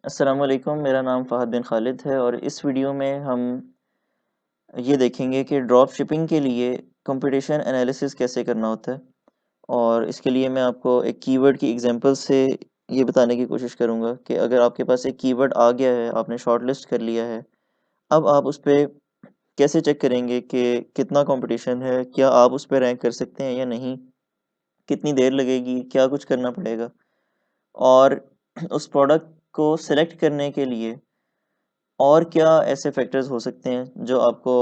अस्सलाम वालेकुम, मेरा नाम फ़हद बिन खालिद है और इस वीडियो में हम ये देखेंगे कि ड्रॉप शिपिंग के लिए कंपटीशन एनालिसिस कैसे करना होता है। और इसके लिए मैं आपको एक कीवर्ड की एग्जांपल से ये बताने की कोशिश करूँगा कि अगर आपके पास एक कीवर्ड आ गया है, आपने शॉर्टलिस्ट कर लिया है, अब आप उस पे कैसे चेक करेंगे कि कितना कंपटीशन है, क्या आप उस पे रैंक कर सकते हैं या नहीं, कितनी देर लगेगी, क्या कुछ करना पड़ेगा और उस प्रोडक्ट को सिलेक्ट करने के लिए और क्या ऐसे फैक्टर्स हो सकते हैं जो आपको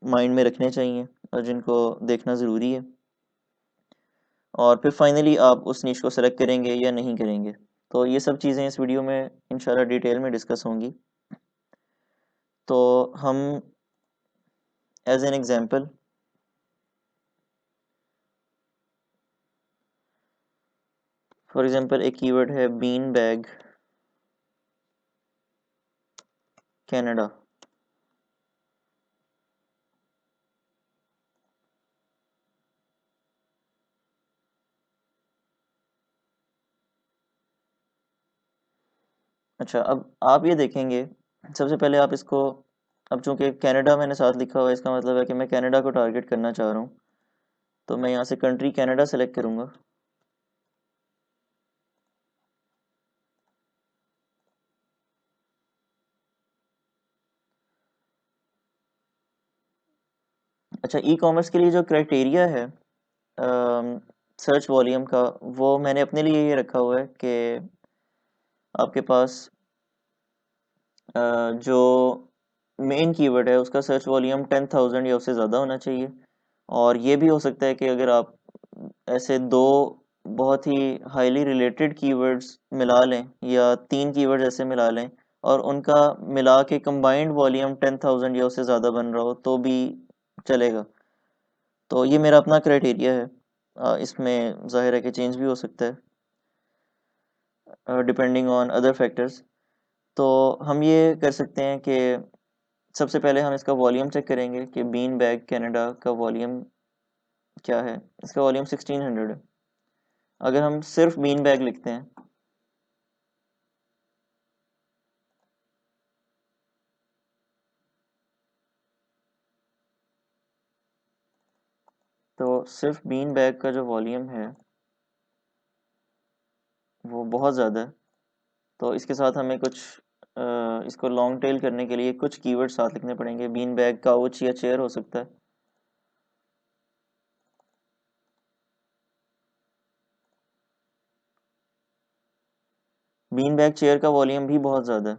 माइंड में रखने चाहिए और जिनको देखना ज़रूरी है और फिर फाइनली आप उस निश को सेलेक्ट करेंगे या नहीं करेंगे। तो ये सब चीज़ें इस वीडियो में इंशाल्लाह डिटेल में डिस्कस होंगी। तो हम as an example for example एक कीवर्ड है बीन बैग कनाडा। अच्छा, अब आप ये देखेंगे, सबसे पहले आप इसको, अब चूंकि कनाडा मैंने साथ लिखा हुआ है, इसका मतलब है कि मैं कनाडा को टारगेट करना चाह रहा हूँ। तो मैं यहाँ से कंट्री कनाडा सेलेक्ट करूँगा। अच्छा, ई कॉमर्स के लिए जो क्राइटेरिया है सर्च वॉल्यूम का, वो मैंने अपने लिए ये रखा हुआ है कि आपके पास जो मेन कीवर्ड है उसका सर्च वॉल्यूम 10,000 या उससे ज़्यादा होना चाहिए। और ये भी हो सकता है कि अगर आप ऐसे दो बहुत ही हाईली रिलेटेड कीवर्ड्स मिला लें या तीन कीवर्ड्स ऐसे मिला लें और उनका मिला के कंबाइंड वॉल्यूम 10,000 या उससे ज़्यादा बन रहा हो तो भी चलेगा। तो ये मेरा अपना क्राइटेरिया है। इसमें ज़ाहिर है कि चेंज भी हो सकता है डिपेंडिंग ऑन अदर फैक्टर्स। तो हम ये कर सकते हैं कि सबसे पहले हम इसका वॉल्यूम चेक करेंगे कि बीन बैग कनाडा का वॉल्यूम क्या है। इसका वॉल्यूम 1600 है। अगर हम सिर्फ बीन बैग लिखते हैं तो सिर्फ बीन बैग का जो वॉल्यूम है वो बहुत ज़्यादा है। तो इसके साथ हमें कुछ इसको लॉन्ग टेल करने के लिए कुछ कीवर्ड साथ लिखने पड़ेंगे। बीन बैग काउच या चेयर हो सकता है। बीन बैग चेयर का वॉल्यूम भी बहुत ज़्यादा है।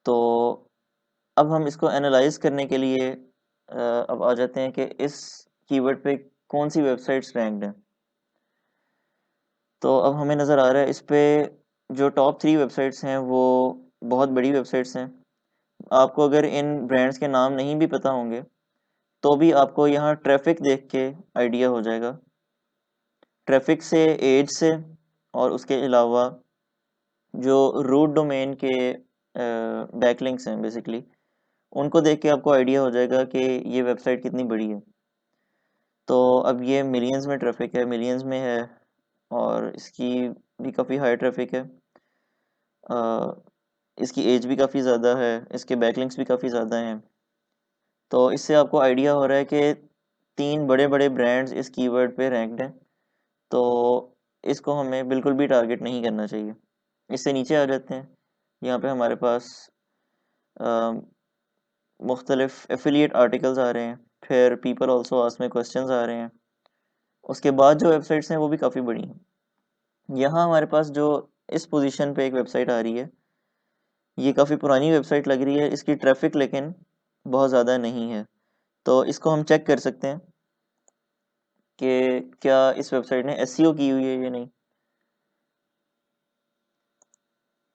तो अब हम इसको एनालाइज करने के लिए अब आ जाते हैं कि इस कीवर्ड पे कौन सी वेबसाइट्स रैंक्ड हैं। तो अब हमें नज़र आ रहा है इस पे जो टॉप 3 वेबसाइट्स हैं वो बहुत बड़ी वेबसाइट्स हैं। आपको अगर इन ब्रांड्स के नाम नहीं भी पता होंगे तो भी आपको यहाँ ट्रैफिक देख के आइडिया हो जाएगा। ट्रैफिक से, एज से और उसके अलावा जो रूट डोमेन के बैकलिंक्स हैं बेसिकली, उनको देख के आपको आइडिया हो जाएगा कि ये वेबसाइट कितनी बड़ी है। तो अब ये मिलियंस में ट्रैफिक है, मिलियंस में है और इसकी भी काफ़ी हाई ट्रैफिक है। अ, इसकी एज भी काफ़ी ज़्यादा है, इसके बैकलिंक्स भी काफ़ी ज़्यादा हैं। तो इससे आपको आइडिया हो रहा है कि तीन बड़े बड़े ब्रांड्स इस कीवर्ड पे रैंक्ड हैं। तो इसको हमें बिल्कुल भी टारगेट नहीं करना चाहिए। इससे नीचे आ जाते हैं। यहाँ पे हमारे पास मुख्तलिफ एफिलिएट आर्टिकल्स आ रहे हैं, फिर पीपल ऑल्सो आस्क में क्वेश्चंस आ रहे हैं। उसके बाद जो वेबसाइट्स हैं वो भी काफ़ी बड़ी हैं। यहाँ हमारे पास जो इस पोजीशन पे एक वेबसाइट आ रही है, ये काफ़ी पुरानी वेबसाइट लग रही है, इसकी ट्रैफिक लेकिन बहुत ज़्यादा नहीं है। तो इसको हम चेक कर सकते हैं कि क्या इस वेबसाइट ने एसईओ की हुई है या नहीं।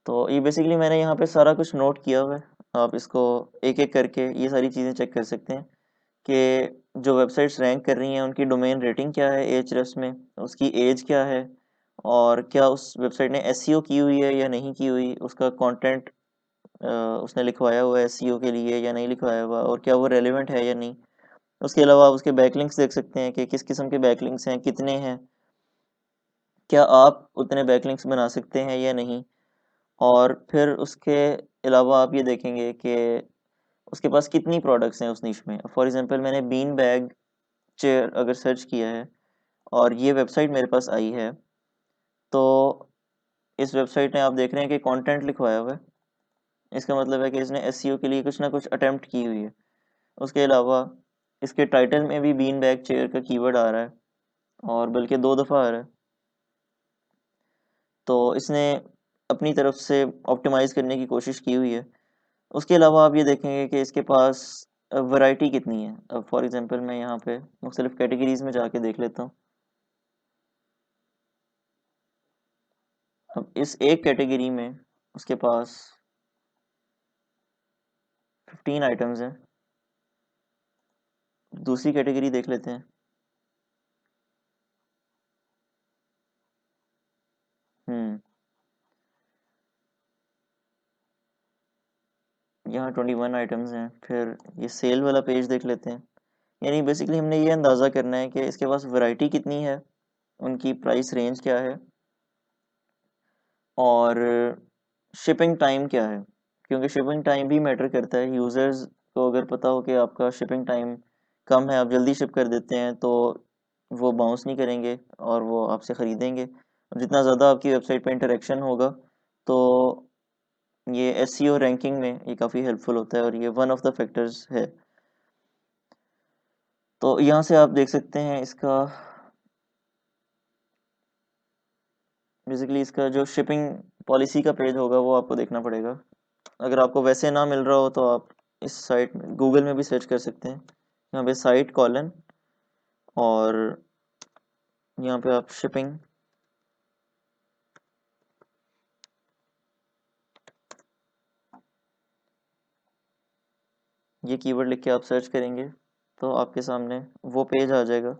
तो ये बेसिकली मैंने यहाँ पे सारा कुछ नोट किया हुआ है। आप इसको एक एक करके ये सारी चीज़ें चेक कर सकते हैं कि जो वेबसाइट्स रैंक कर रही हैं उनकी डोमेन रेटिंग क्या है एएचरेस में, उसकी एज क्या है और क्या उस वेबसाइट ने एसईओ की हुई है या नहीं की हुई, उसका कंटेंट उसने लिखवाया हुआ है एसईओ के लिए या नहीं लिखवाया हुआ, और क्या वो रेलेवेंट है या नहीं। उसके अलावा आप उसके बैकलिंक्स देख सकते हैं कि किस किस्म के बैकलिंक्स हैं, कितने हैं। क्या आप उतने बैकलिंक्स बना सकते हैं या नहीं। और फिर उसके अलावा आप ये देखेंगे कि उसके पास कितनी प्रोडक्ट्स हैं उस निश में। फॉर एग्जांपल मैंने बीन बैग चेयर अगर सर्च किया है और ये वेबसाइट मेरे पास आई है, तो इस वेबसाइट में आप देख रहे हैं कि कंटेंट लिखवाया हुआ है। इसका मतलब है कि इसने एसईओ के लिए कुछ ना कुछ अटेम्प्ट की हुई है। उसके अलावा इसके टाइटल में भी बीन बैग चेयर का कीवर्ड आ रहा है, और बल्कि 2 दफ़ा आ रहा है। तो इसने अपनी तरफ से ऑप्टिमाइज़ करने की कोशिश की हुई है। उसके अलावा आप ये देखेंगे कि इसके पास वैरायटी कितनी है। अब फॉर एग्जांपल मैं यहाँ पे मुख्तलिफ कैटेगरीज़ में जाके देख लेता हूँ। अब इस एक कैटेगरी में उसके पास 15 आइटम्स हैं। दूसरी कैटेगरी देख लेते हैं। हम्म यहाँ 21 आइटम्स हैं। फिर ये सेल वाला पेज देख लेते हैं। यानी बेसिकली हमने ये अंदाज़ा करना है कि इसके पास वैरायटी कितनी है, उनकी प्राइस रेंज क्या है, और शिपिंग टाइम क्या है। क्योंकि शिपिंग टाइम भी मैटर करता है। यूज़र्स को अगर पता हो कि आपका शिपिंग टाइम कम है, आप जल्दी शिप कर देते हैं, तो वो बाउंस नहीं करेंगे और वो आपसे ख़रीदेंगे। और जितना ज़्यादा आपकी वेबसाइट पे इंटरेक्शन होगा, तो ये एसईओ रैंकिंग में ये काफ़ी हेल्पफुल होता है, और ये वन ऑफ द फैक्टर्स है। तो यहाँ से आप देख सकते हैं इसका बेसिकली इसका जो शिपिंग पॉलिसी का पेज होगा वो आपको देखना पड़ेगा। अगर आपको वैसे ना मिल रहा हो तो आप इस साइट में गूगल में भी सर्च कर सकते हैं। यहाँ पे साइट कॉलन और यहाँ पे आप शिपिंग, ये कीवर्ड लिख के आप सर्च करेंगे तो आपके सामने वो पेज आ जाएगा।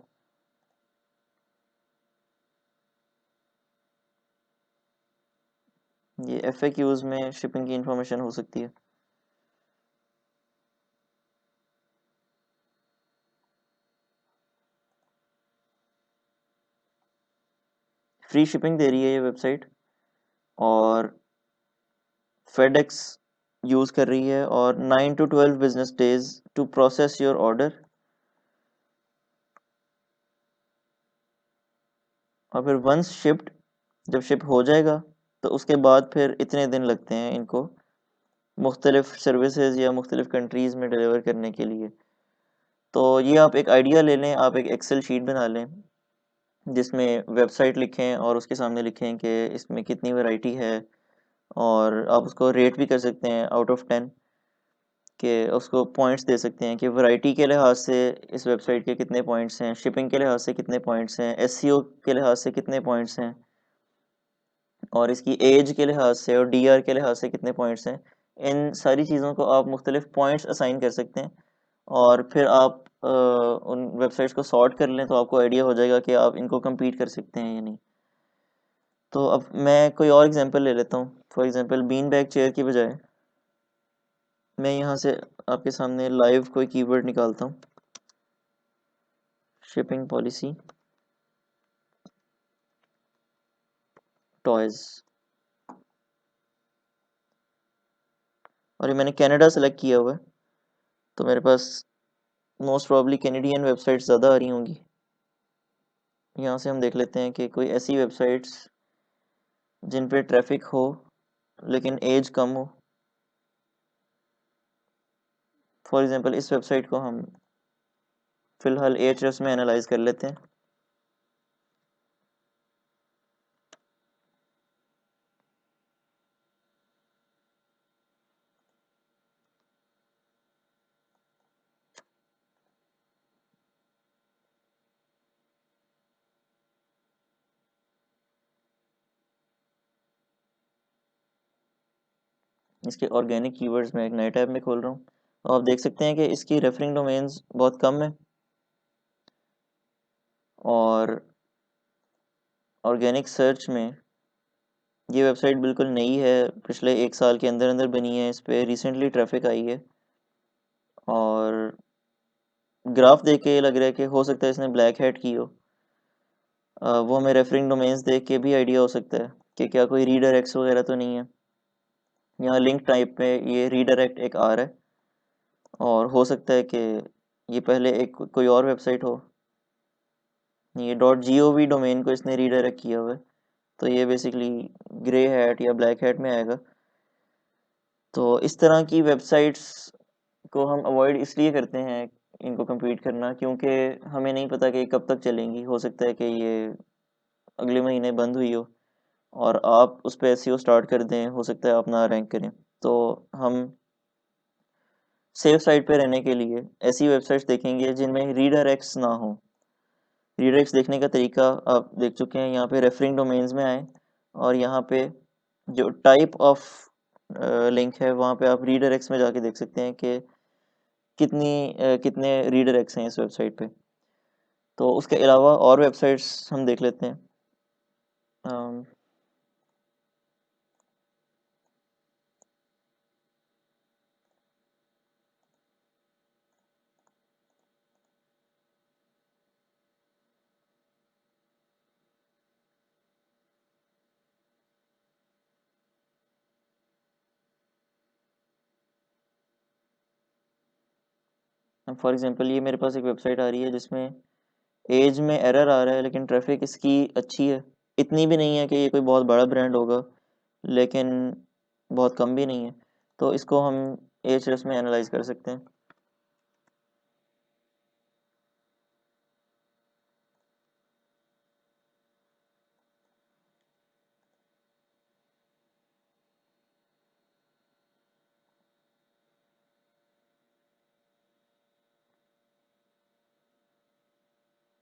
ये एफएक्यूज में शिपिंग की इंफॉर्मेशन हो सकती है। फ्री शिपिंग दे रही है ये वेबसाइट, और फेडेक्स यूज़ कर रही है, और 9 to 12 business days to process your order. और फिर वंस शिप्ड, जब शिप हो जाएगा तो उसके बाद फिर इतने दिन लगते हैं इनको मुख्तलिफ सर्विसेज या मुख्तलिफ कंट्रीज़ में डिलीवर करने के लिए। तो ये आप एक आइडिया ले लें, आप एक एक्सेल शीट बना लें जिसमें वेबसाइट लिखें और उसके सामने लिखें कि इसमें कितनी वैरायटी है, और आप उसको रेट भी कर सकते हैं आउट ऑफ 10, कि उसको पॉइंट्स दे सकते हैं कि वैरायटी के लिहाज से इस वेबसाइट के कितने पॉइंट्स हैं, शिपिंग के लिहाज से कितने पॉइंट्स हैं, एसईओ के लिहाज से कितने पॉइंट्स हैं, और इसकी एज के लिहाज से और डीआर के लिहाज से कितने पॉइंट्स हैं। इन सारी चीज़ों को आप मुख्तलिफ पॉइंट्स असाइन कर सकते हैं, और फिर आप उन वेबसाइट्स को सॉर्ट कर लें तो आपको आइडिया हो जाएगा कि आप इनको compete कर सकते हैं या नहीं। तो अब मैं कोई और एग्जांपल ले लेता हूँ। For example bean bag chair की बजाय मैं यहाँ से आपके सामने लाइव कोई कीवर्ड निकालता हूँ, शिपिंग पॉलिसी टॉयज़, और ये मैंने कनाडा सेलेक्ट किया हुआ है, तो मेरे पास मोस्ट प्रॉब्ली कैनेडियन वेबसाइट्स ज़्यादा आ रही होंगी। यहाँ से हम देख लेते हैं कि कोई ऐसी वेबसाइट्स जिन पे ट्रैफिक हो लेकिन एज कम हो। फॉर एग्जांपल इस वेबसाइट को हम फ़िलहाल एएचएस में एनालाइज कर लेते हैं। इसके ऑर्गेनिक कीवर्ड्स में एक नए टैब में खोल रहा हूँ, तो आप देख सकते हैं कि इसकी रेफरिंग डोमेन्स बहुत कम है, और ऑर्गेनिक सर्च में ये वेबसाइट बिल्कुल नई है, पिछले 1 साल के अंदर अंदर बनी है, इस पर रिसेंटली ट्रैफिक आई है। और ग्राफ देख के लग रहा है कि हो सकता है इसने ब्लैक हैट की हो। वो हमें रेफरिंग डोमेन्स देख के भी आइडिया हो सकता है कि क्या कोई रीडायरेक्ट्स वगैरह तो नहीं है। यहाँ लिंक टाइप पे ये रीडायरेक्ट एक आ रहा है, और हो सकता है कि ये पहले एक कोई और वेबसाइट हो। ये .gov डोमेन को इसने रीडायरेक्ट किया हुआ है, तो ये बेसिकली ग्रे हैट या ब्लैक हैट में आएगा। तो इस तरह की वेबसाइट्स को हम अवॉइड इसलिए करते हैं इनको compete करना, क्योंकि हमें नहीं पता कि कब तक चलेंगी। हो सकता है कि ये अगले महीने बंद हुई हो और आप उस पर एसईओ स्टार्ट कर दें, हो सकता है आप ना रैंक करें। तो हम सेफ साइड पे रहने के लिए ऐसी वेबसाइट्स देखेंगे जिनमें रीडायरेक्ट्स ना हो। रीडायरेक्ट्स देखने का तरीका आप देख चुके हैं, यहाँ पे रेफरिंग डोमेन्स में आए और यहाँ पे जो टाइप ऑफ लिंक है वहाँ पे आप रीडायरेक्ट्स में जाके देख सकते हैं कि कितने रीडायरेक्ट्स हैं इस वेबसाइट पे। तो उसके अलावा और वेबसाइट्स हम देख लेते हैं। फॉर एग्जांपल ये मेरे पास एक वेबसाइट आ रही है जिसमें एज में एरर आ रहा है, लेकिन ट्रैफिक इसकी अच्छी है। इतनी भी नहीं है कि ये कोई बहुत बड़ा ब्रांड होगा, लेकिन बहुत कम भी नहीं है। तो इसको हम एच में एनालाइज कर सकते हैं।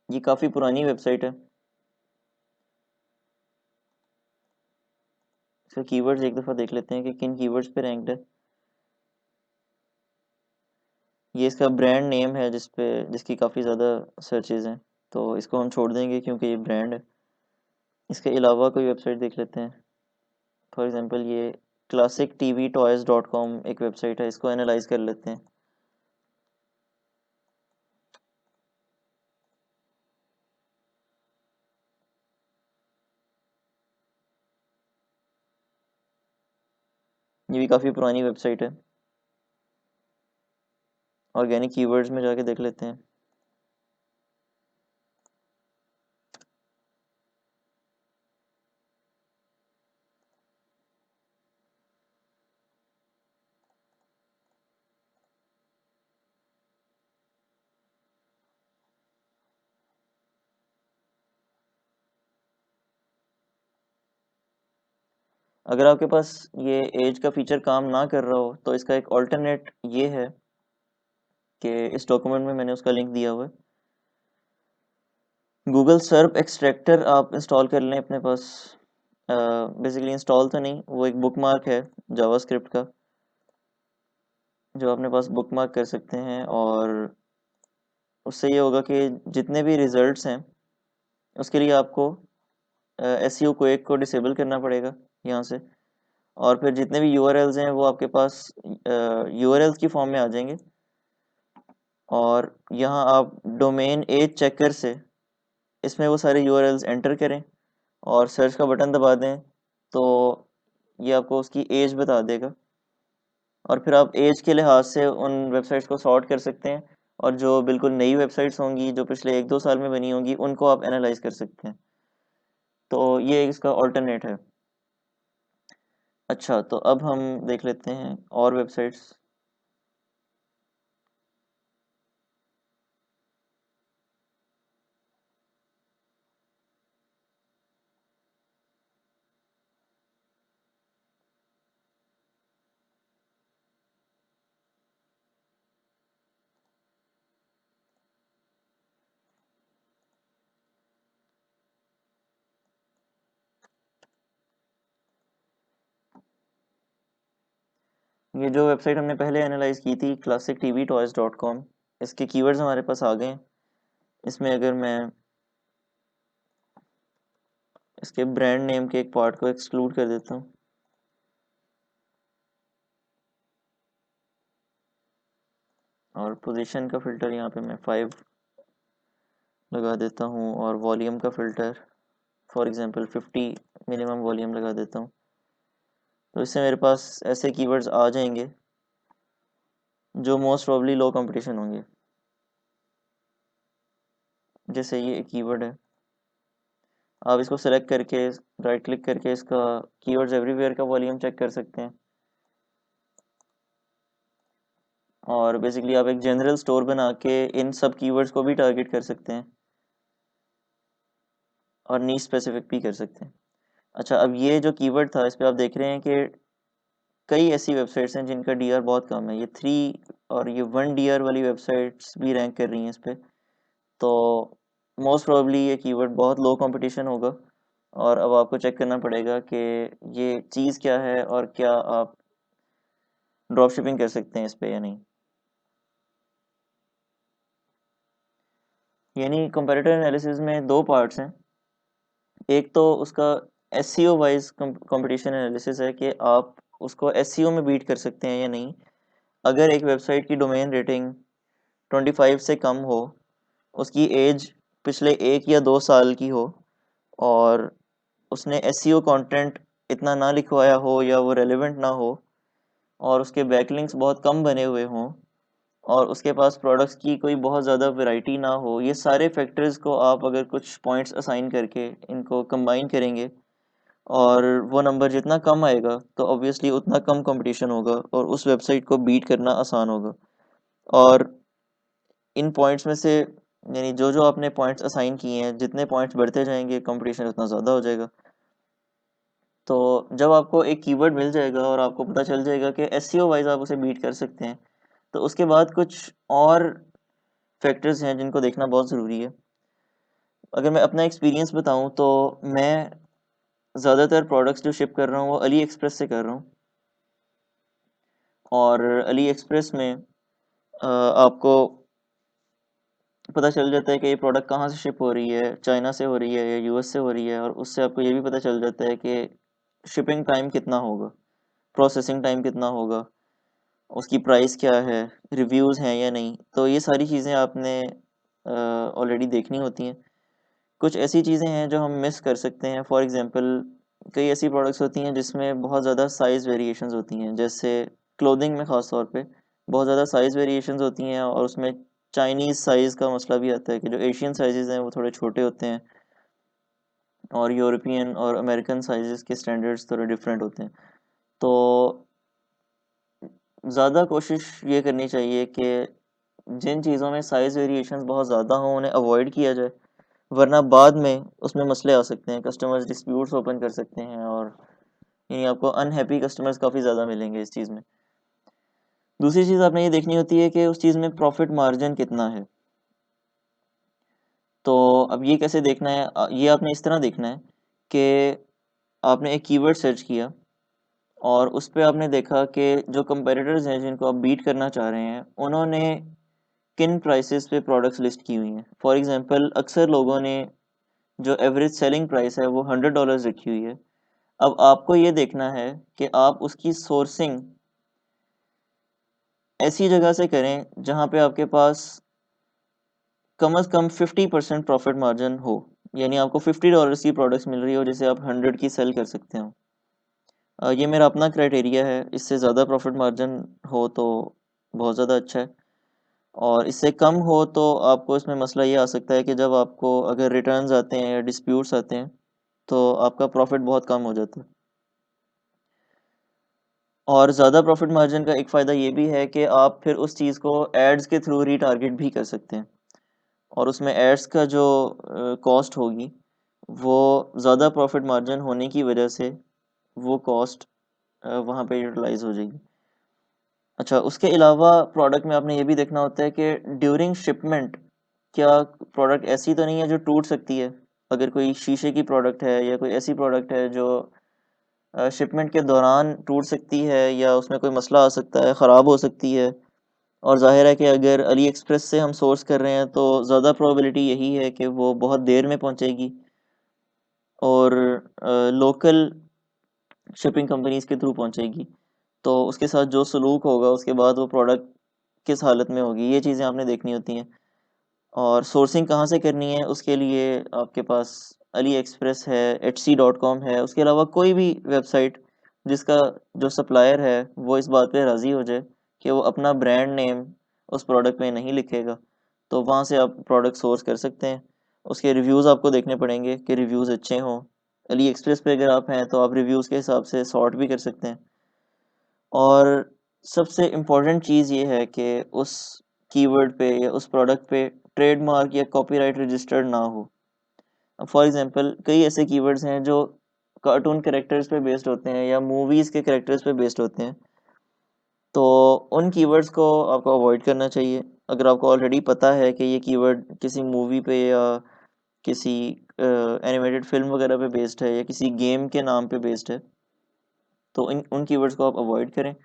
ये काफ़ी पुरानी वेबसाइट है। इसका कीवर्ड्स एक दफ़ा देख लेते हैं कि किन कीवर्ड्स पे रैंक्ड है। ये इसका ब्रांड नेम है जिसकी काफ़ी ज़्यादा सर्चेज हैं, तो इसको हम छोड़ देंगे क्योंकि ये ब्रांड है। इसके अलावा कोई वेबसाइट देख लेते हैं। फॉर एग्जांपल ये classictvtoys.com एक वेबसाइट है, इसको एनालाइज कर लेते हैं। ये भी काफ़ी पुरानी वेबसाइट है। ऑर्गेनिक कीवर्ड्स में जाके देख लेते हैं। अगर आपके पास ये एज का फीचर काम ना कर रहा हो, तो इसका एक ऑल्टरनेट ये है कि इस डॉक्यूमेंट में मैंने उसका लिंक दिया हुआ है। गूगल सर्प एक्सट्रैक्टर आप इंस्टॉल कर लें अपने पास। बेसिकली इंस्टॉल तो नहीं, वो एक बुकमार्क है जावास्क्रिप्ट का, जो अपने पास बुकमार्क कर सकते हैं। और उससे ये होगा कि जितने भी रिजल्ट्स हैं उसके लिए आपको एसईओ क्वेक को डिसेबल करना पड़ेगा यहाँ से। और फिर जितने भी यूआरएल्स हैं वो आपके पास यूआरएल्स की फॉर्म में आ जाएंगे। और यहाँ आप डोमेन एज चेकर से इसमें वो सारे यूआरएल्स एंटर करें और सर्च का बटन दबा दें, तो ये आपको उसकी एज बता देगा। और फिर आप एज के लिहाज से उन वेबसाइट्स को सॉर्ट कर सकते हैं, और जो बिल्कुल नई वेबसाइट्स होंगी जो पिछले 1-2 साल में बनी होंगी उनको आप एनालाइज कर सकते हैं। तो ये इसका ऑल्टरनेट है। अच्छा, तो अब हम देख लेते हैं और वेबसाइट्स। ये जो वेबसाइट हमने पहले एनालाइज की थी classictvtoys.com, इसके कीवर्ड्स हमारे पास आ गए हैं। इसमें अगर मैं इसके ब्रांड नेम के एक पार्ट को एक्सक्लूड कर देता हूँ, और पोजीशन का फिल्टर यहाँ पे मैं 5 लगा देता हूँ और वॉल्यूम का filter for example 50 minimum volume लगा देता हूँ। तो इससे मेरे पास ऐसे कीवर्ड्स आ जाएंगे जो मोस्ट प्रॉब्ली लो कंपटीशन होंगे। जैसे ये एक कीवर्ड है, आप इसको सेलेक्ट करके राइट क्लिक करके इसका कीवर्ड्स एवरीवेयर का वॉल्यूम चेक कर सकते हैं और बेसिकली आप एक जनरल स्टोर बना के इन सब कीवर्ड्स को भी टारगेट कर सकते हैं और नीश स्पेसिफिक भी कर सकते हैं। अच्छा, अब ये जो कीवर्ड था इस पे आप देख रहे हैं कि कई ऐसी वेबसाइट्स हैं जिनका डीआर बहुत कम है। ये 3 और ये 1 डीआर वाली वेबसाइट्स भी रैंक कर रही हैं इस पे। तो मोस्ट प्रोबेबली ये कीवर्ड बहुत लो कंपटीशन होगा और अब आपको चेक करना पड़ेगा कि ये चीज़ क्या है और क्या आप ड्रॉप शिपिंग कर सकते हैं इस पे या नहीं। यानी कंपैरेटर एनालिसिस में दो पार्ट्स हैं। एक तो उसका एसईओ वाइज कंपटीशन एनालिसिस है कि आप उसको एसईओ में बीट कर सकते हैं या नहीं। अगर एक वेबसाइट की डोमेन रेटिंग 25 से कम हो, उसकी एज पिछले 1 या 2 साल की हो और उसने एसईओ कंटेंट इतना ना लिखवाया हो या वो रेलेवेंट ना हो और उसके बैकलिंक्स बहुत कम बने हुए हों और उसके पास प्रोडक्ट्स की कोई बहुत ज़्यादा वैरायटी ना हो, ये सारे फैक्टर्स को आप अगर कुछ पॉइंट्स असाइन करके इनको कंबाइन करेंगे और वो नंबर जितना कम आएगा तो ऑब्वियसली उतना कम कंपटीशन होगा और उस वेबसाइट को बीट करना आसान होगा। और इन पॉइंट्स में से यानी जो जो आपने पॉइंट्स असाइन किए हैं, जितने पॉइंट्स बढ़ते जाएंगे कंपटीशन उतना ज़्यादा हो जाएगा। तो जब आपको एक कीवर्ड मिल जाएगा और आपको पता चल जाएगा कि एसईओ वाइज आप उसे बीट कर सकते हैं, तो उसके बाद कुछ और फैक्टर्स हैं जिनको देखना बहुत ज़रूरी है। अगर मैं अपना एक्सपीरियंस बताऊं तो मैं ज़्यादातर प्रोडक्ट्स जो शिप कर रहा हूँ वो अली एक्सप्रेस से कर रहा हूँ और अली एक्सप्रेस में आपको पता चल जाता है कि ये प्रोडक्ट कहाँ से शिप हो रही है, चाइना से हो रही है या यूएस से हो रही है और उससे आपको ये भी पता चल जाता है कि शिपिंग टाइम कितना होगा, प्रोसेसिंग टाइम कितना होगा, उसकी प्राइस क्या है, रिव्यूज़ हैं या नहीं। तो ये सारी चीज़ें आपने ऑलरेडी देखनी होती हैं। कुछ ऐसी चीज़ें हैं जो हम मिस कर सकते हैं। फॉर एग्ज़ाम्पल कई ऐसी प्रोडक्ट्स होती हैं जिसमें बहुत ज़्यादा साइज़ वेरिएशंस होती हैं, जैसे क्लोथिंग में ख़ास तौर पे बहुत ज़्यादा साइज़ वेरिएशंस होती हैं और उसमें चाइनीज़ साइज़ का मसला भी आता है कि जो एशियन साइज़ेज़ हैं वो थोड़े छोटे होते हैं और यूरोपियन और अमेरिकन साइज़ेज़ के स्टैंडर्ड्स थोड़े डिफरेंट होते हैं। तो ज़्यादा कोशिश ये करनी चाहिए कि जिन चीज़ों में साइज़ वेरिएशंस बहुत ज़्यादा हों उन्हें अवॉइड किया जाए, वरना बाद में उसमें मसले आ सकते हैं, कस्टमर्स डिस्प्यूट्स ओपन कर सकते हैं और यानी आपको अनहैप्पी कस्टमर्स काफ़ी ज़्यादा मिलेंगे इस चीज़ में। दूसरी चीज़ आपने ये देखनी होती है कि उस चीज़ में प्रॉफिट मार्जिन कितना है। तो अब ये कैसे देखना है, ये आपने इस तरह देखना है कि आपने एक कीवर्ड सर्च किया और उस पे आपने देखा कि जो कंपेटिटर्स हैं जिनको आप बीट करना चाह रहे हैं, उन्होंने किन प्राइसेस पे प्रोडक्ट्स लिस्ट की हुई हैं। फॉर एग्जांपल अक्सर लोगों ने जो एवरेज सेलिंग प्राइस है वो $100 रखी हुई है। अब आपको ये देखना है कि आप उसकी सोर्सिंग ऐसी जगह से करें जहाँ पे आपके पास कम से कम 50% प्रॉफिट मार्जिन हो, यानी आपको $50 की प्रोडक्ट्स मिल रही हो जिसे आप 100 की सेल कर सकते हो। ये मेरा अपना क्राइटेरिया है, इससे ज़्यादा प्रॉफिट मार्जिन हो तो बहुत ज़्यादा अच्छा है और इससे कम हो तो आपको इसमें मसला ये आ सकता है कि जब आपको अगर रिटर्न्स आते हैं या डिस्प्यूट्स आते हैं तो आपका प्रॉफिट बहुत कम हो जाता है। और ज़्यादा प्रॉफिट मार्जिन का एक फ़ायदा ये भी है कि आप फिर उस चीज़ को एड्स के थ्रू रीटारगेट भी कर सकते हैं और उसमें एड्स का जो कॉस्ट होगी वो ज़्यादा प्रॉफिट मार्जिन होने की वजह से वो कॉस्ट वहाँ पे यूटिलाइज हो जाएगी। अच्छा, उसके अलावा प्रोडक्ट में आपने ये भी देखना होता है कि ड्यूरिंग शिपमेंट क्या प्रोडक्ट ऐसी तो नहीं है जो टूट सकती है। अगर कोई शीशे की प्रोडक्ट है या कोई ऐसी प्रोडक्ट है जो शिपमेंट के दौरान टूट सकती है या उसमें कोई मसला आ सकता है, ख़राब हो सकती है और ज़ाहिर है कि अगर अली एक्सप्रेस से हम सोर्स कर रहे हैं तो ज़्यादा प्रोबेबिलिटी यही है कि वो बहुत देर में पहुंचेगी और लोकल शिपिंग कंपनीज़ के थ्रू पहुंचेगी। तो उसके साथ जो सलूक होगा उसके बाद वो प्रोडक्ट किस हालत में होगी, ये चीज़ें आपने देखनी होती हैं। और सोर्सिंग कहाँ से करनी है उसके लिए आपके पास अली एक्सप्रेस है, etsy.com है, उसके अलावा कोई भी वेबसाइट जिसका जो सप्लायर है वो इस बात पे राज़ी हो जाए कि वो अपना ब्रांड नेम उस प्रोडक्ट में नहीं लिखेगा, तो वहाँ से आप प्रोडक्ट सोर्स कर सकते हैं। उसके रिव्यूज़ आपको देखने पड़ेंगे कि रिव्यूज़ अच्छे हों। अली एक्सप्रेस पे अगर आप हैं तो आप रिव्यूज़ के हिसाब से सॉर्ट भी कर सकते हैं। और सबसे इम्पोर्टेंट चीज़ ये है कि उस कीवर्ड पे या उस प्रोडक्ट पे ट्रेडमार्क या कॉपीराइट रजिस्टर्ड ना हो। फॉर एग्जांपल कई ऐसे कीवर्ड्स हैं जो कार्टून कैरेक्टर्स पे बेस्ड होते हैं या मूवीज़ के कैरेक्टर्स पे बेस्ड होते हैं, तो उन कीवर्ड्स को आपको अवॉइड करना चाहिए। अगर आपको ऑलरेडी पता है कि ये कीवर्ड किसी मूवी पे या किसी एनिमेटेड फिल्म वगैरह पे बेस्ड है या किसी गेम के नाम पे बेस्ड है, तो इन उन कीवर्ड्स को आप अवॉइड करें।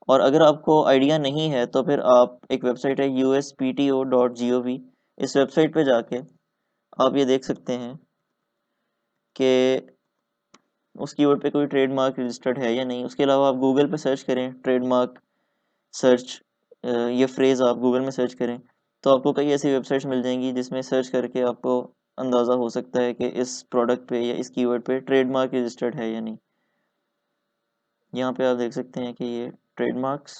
और अगर आपको आइडिया नहीं है तो फिर आप एक वेबसाइट है uspto.gov, इस वेबसाइट पे जाके आप ये देख सकते हैं कि उस कीवर्ड पे कोई ट्रेडमार्क रजिस्टर्ड है या नहीं। उसके अलावा आप गूगल पे सर्च करें ट्रेडमार्क सर्च, ये फ्रेज़ आप गूगल में सर्च करें तो आपको कई ऐसी वेबसाइट्स मिल जाएंगी जिसमें सर्च करके आपको अंदाज़ा हो सकता है कि इस प्रोडक्ट पे या इस कीवर्ड पे ट्रेडमार्क रजिस्टर्ड है या नहीं। यहाँ पे आप देख सकते हैं कि ये ट्रेडमार्क्स,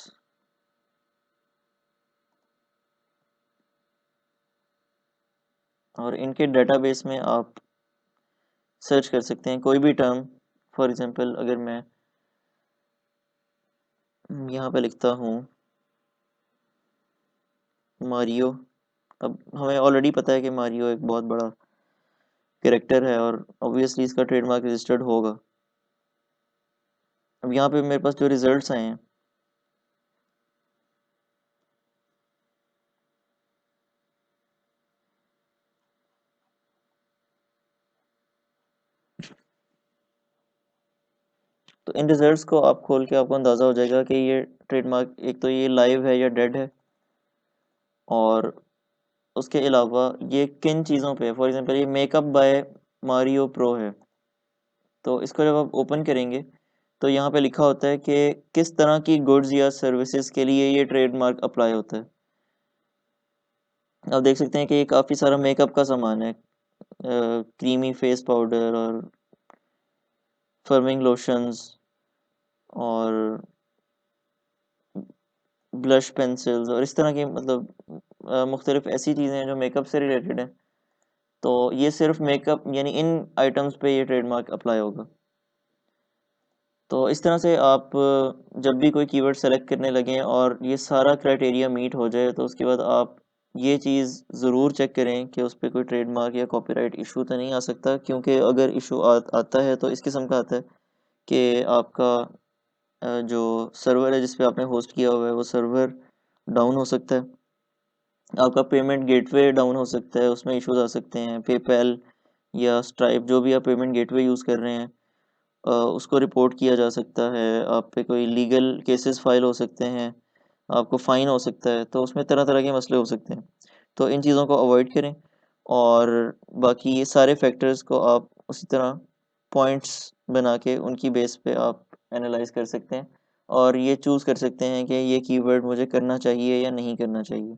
और इनके डेटाबेस में आप सर्च कर सकते हैं कोई भी टर्म। फॉर एग्जांपल अगर मैं यहाँ पे लिखता हूँ मारियो, अब हमें ऑलरेडी पता है कि मारियो एक बहुत बड़ा कैरेक्टर है और ऑब्वियसली इसका ट्रेडमार्क रजिस्टर्ड होगा। अब यहाँ पे मेरे पास जो रिजल्ट्स आए हैं, तो इन रिजल्ट्स को आप खोल के आपको अंदाज़ा हो जाएगा कि ये ट्रेडमार्क एक तो ये लाइव है या डेड है, और उसके अलावा ये किन चीज़ों पे है। फॉर एग्जांपल ये मेकअप बाय मारियो प्रो है, तो इसको जब आप ओपन करेंगे तो यहाँ पे लिखा होता है कि किस तरह की गुड्स या सर्विसेज के लिए ये ट्रेडमार्क अप्लाई होता है। आप देख सकते हैं कि ये काफ़ी सारा मेकअप का सामान है, क्रीमी फेस पाउडर और फर्मिंग लोशंस और ब्लश पेंसिल्स और इस तरह की, मतलब मुख्तलिफ ऐसी चीज़ें हैं जो मेकअप से रिलेटेड हैं। तो ये सिर्फ मेकअप यानी इन आइटम्स पे ये ट्रेडमार्क अप्लाई होगा। तो इस तरह से आप जब भी कोई कीवर्ड सेलेक्ट करने लगें और ये सारा क्राइटेरिया मीट हो जाए तो उसके बाद आप ये चीज़ ज़रूर चेक करें कि उस पर कोई ट्रेडमार्क या कॉपीराइट इशू तो नहीं आ सकता, क्योंकि अगर इशू आता है तो इस किस्म का आता है कि आपका जो सर्वर है जिस पे आपने होस्ट किया हुआ है वो सर्वर डाउन हो सकता है, आपका पेमेंट गेटवे डाउन हो सकता है, उसमें इश्यूज आ सकते हैं। पेपैल या स्ट्राइप जो भी आप पेमेंट गेटवे यूज़ कर रहे हैं, उसको रिपोर्ट किया जा सकता है, आप पे कोई लीगल केसेस फाइल हो सकते हैं, आपको फ़ाइन हो सकता है, तो उसमें तरह तरह के मसले हो सकते हैं। तो इन चीज़ों को अवॉइड करें, और बाकी ये सारे फैक्टर्स को आप उसी तरह पॉइंट्स बना के उनकी बेस पे आप एनालाइज कर सकते हैं और ये चूज़ कर सकते हैं कि ये कीवर्ड मुझे करना चाहिए या नहीं करना चाहिए।